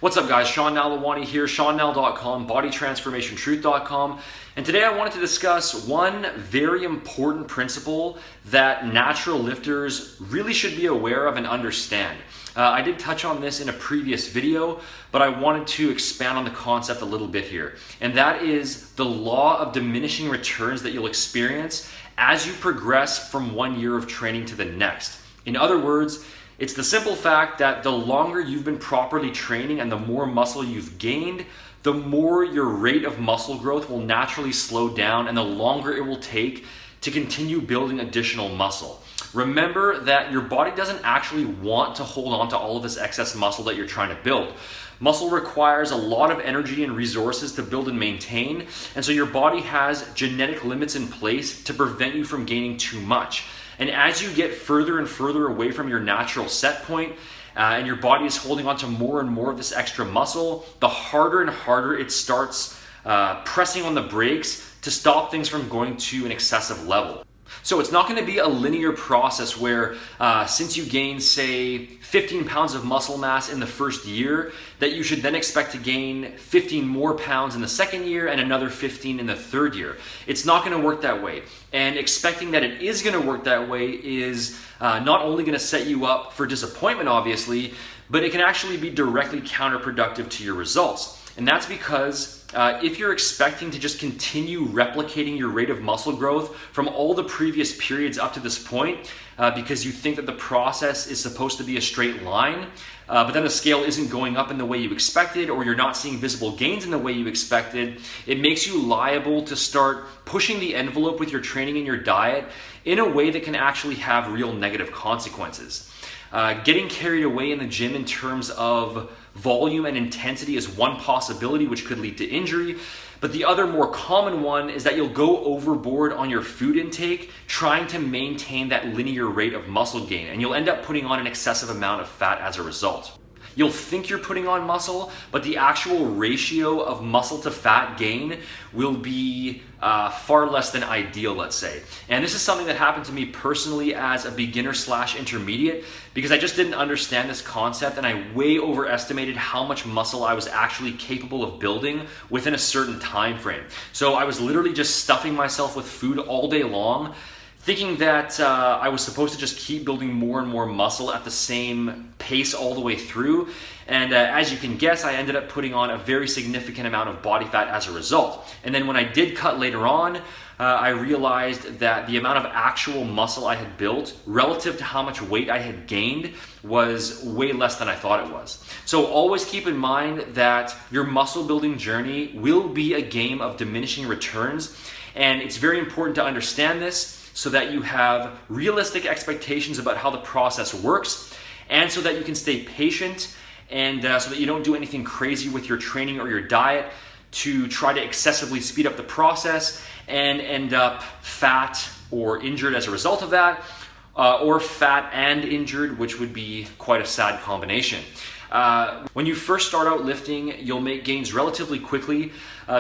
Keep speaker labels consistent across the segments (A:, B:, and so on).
A: What's up guys, Sean Nalawani here, SeanNal.com, bodytransformationtruth.com, and today I wanted to discuss one very important principle that natural lifters really should be aware of and understand. I did touch on this in a previous video, but I wanted to expand on the concept a little bit here, and that is the law of diminishing returns that you'll experience as you progress from 1 year of training to the next. In other words, it's the simple fact that the longer you've been properly training and the more muscle you've gained, the more your rate of muscle growth will naturally slow down and the longer it will take to continue building additional muscle. Remember that your body doesn't actually want to hold on to all of this excess muscle that you're trying to build. Muscle requires a lot of energy and resources to build and maintain, and so your body has genetic limits in place to prevent you from gaining too much. And as you get further and further away from your natural set point, and your body is holding on to more and more of this extra muscle, the harder and harder it starts pressing on the brakes to stop things from going to an excessive level. So it's not going to be a linear process where since you gain, say, 15 pounds of muscle mass in the first year, that you should then expect to gain 15 more pounds in the second year and another 15 in the third year. It's not going to work that way. And expecting that it is going to work that way is not only going to set you up for disappointment, obviously, but it can actually be directly counterproductive to your results. And that's because if you're expecting to just continue replicating your rate of muscle growth from all the previous periods up to this point, because you think that the process is supposed to be a straight line, but then the scale isn't going up in the way you expected, or you're not seeing visible gains in the way you expected, it makes you liable to start pushing the envelope with your training and your diet in a way that can actually have real negative consequences. Getting carried away in the gym in terms of volume and intensity is one possibility which could lead to injury, but the other more common one is that you'll go overboard on your food intake trying to maintain that linear rate of muscle gain, and you'll end up putting on an excessive amount of fat as a result. You'll think you're putting on muscle, but the actual ratio of muscle to fat gain will be far less than ideal, let's say. And this is something that happened to me personally as a beginner/intermediate, because I just didn't understand this concept and I way overestimated how much muscle I was actually capable of building within a certain time frame. So I was literally just stuffing myself with food all day long, thinking that I was supposed to just keep building more and more muscle at the same pace all the way through. And as you can guess, I ended up putting on a very significant amount of body fat as a result. And then when I did cut later on, I realized that the amount of actual muscle I had built relative to how much weight I had gained was way less than I thought it was. So always keep in mind that your muscle building journey will be a game of diminishing returns. And it's very important to understand this, so that you have realistic expectations about how the process works, and so that you can stay patient, and so that you don't do anything crazy with your training or your diet to try to excessively speed up the process and end up fat or injured as a result of that, or fat and injured, which would be quite a sad combination. When you first start out lifting, you'll make gains relatively quickly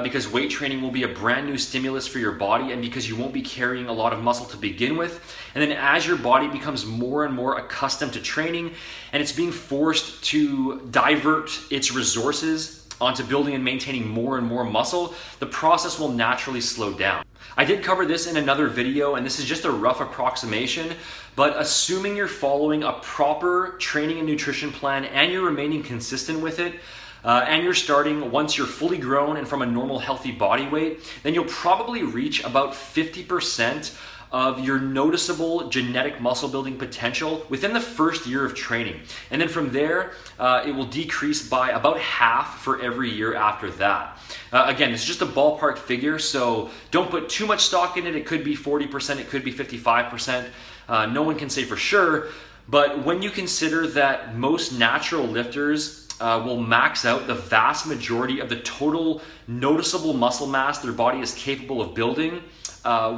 A: because weight training will be a brand new stimulus for your body, and because you won't be carrying a lot of muscle to begin with. And then as your body becomes more and more accustomed to training and it's being forced to divert its resources onto building and maintaining more and more muscle, the process will naturally slow down. I did cover this in another video, and this is just a rough approximation, but assuming you're following a proper training and nutrition plan and you're remaining consistent with it, and you're starting once you're fully grown and from a normal healthy body weight, then you'll probably reach about 50% of your noticeable genetic muscle building potential within the first year of training. And then from there, it will decrease by about half for every year after that. Again, it's just a ballpark figure, so don't put too much stock in it. It could be 40%, it could be 55%. No one can say for sure, but when you consider that most natural lifters will max out the vast majority of the total noticeable muscle mass their body is capable of building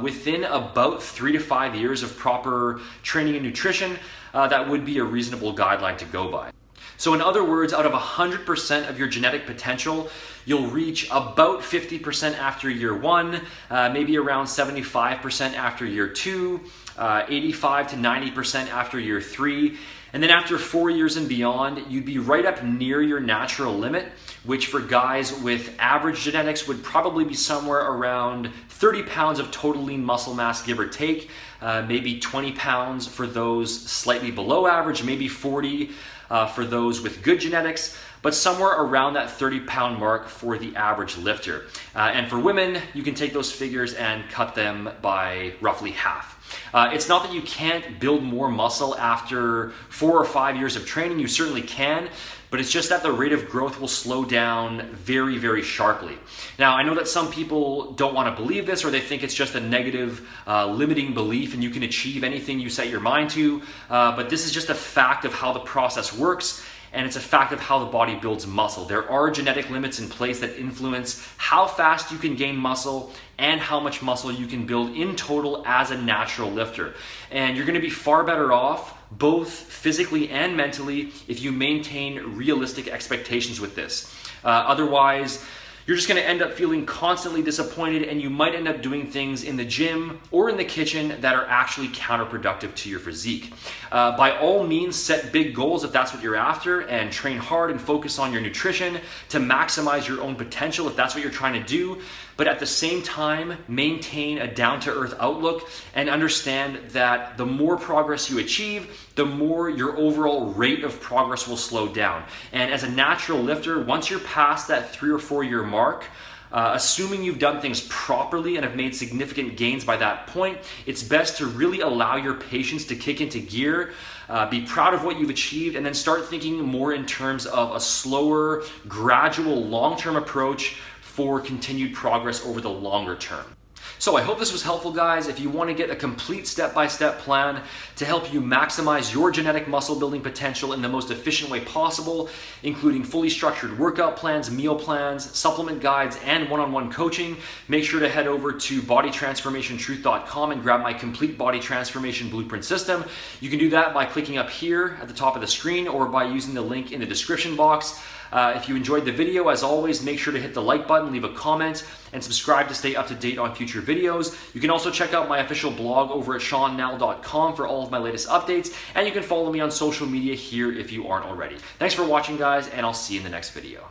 A: within about 3 to 5 years of proper training and nutrition, that would be a reasonable guideline to go by. So in other words, out of 100% of your genetic potential, you'll reach about 50% after year 1, maybe around 75% after year 2, 85 to 90% after year 3. And then after 4 years and beyond, you'd be right up near your natural limit, which for guys with average genetics would probably be somewhere around 30 pounds of total lean muscle mass, give or take. Maybe 20 pounds for those slightly below average, maybe 40 for those with good genetics, but somewhere around that 30-pound mark for the average lifter. And for women, you can take those figures and cut them by roughly half. It's not that you can't build more muscle after 4 or 5 years of training. You certainly can, but it's just that the rate of growth will slow down very, very sharply. Now, I know that some people don't want to believe this, or they think it's just a negative, limiting belief and you can achieve anything you set your mind to, but this is just a fact of how the process works. And it's a fact of how the body builds muscle. There are genetic limits in place that influence how fast you can gain muscle and how much muscle you can build in total as a natural lifter. And you're gonna be far better off, both physically and mentally, if you maintain realistic expectations with this. Otherwise, you're just gonna end up feeling constantly disappointed, and you might end up doing things in the gym or in the kitchen that are actually counterproductive to your physique. By all means, set big goals if that's what you're after, and train hard and focus on your nutrition to maximize your own potential if that's what you're trying to do. But at the same time, maintain a down-to-earth outlook and understand that the more progress you achieve, the more your overall rate of progress will slow down. And as a natural lifter, once you're past that 3 or 4 year mark, assuming you've done things properly and have made significant gains by that point, it's best to really allow your patience to kick into gear, be proud of what you've achieved, and then start thinking more in terms of a slower, gradual, long-term approach for continued progress over the longer term. So I hope this was helpful, guys. If you want to get a complete step-by-step plan to help you maximize your genetic muscle building potential in the most efficient way possible, including fully structured workout plans, meal plans, supplement guides, and one-on-one coaching, make sure to head over to bodytransformationtruth.com and grab my complete body transformation blueprint system. You can do that by clicking up here at the top of the screen or by using the link in the description box. If you enjoyed the video, as always, make sure to hit the like button, leave a comment, and subscribe to stay up to date on future videos. You can also check out my official blog over at seannell.com for all of my latest updates, and you can follow me on social media here if you aren't already. Thanks for watching, guys, and I'll see you in the next video.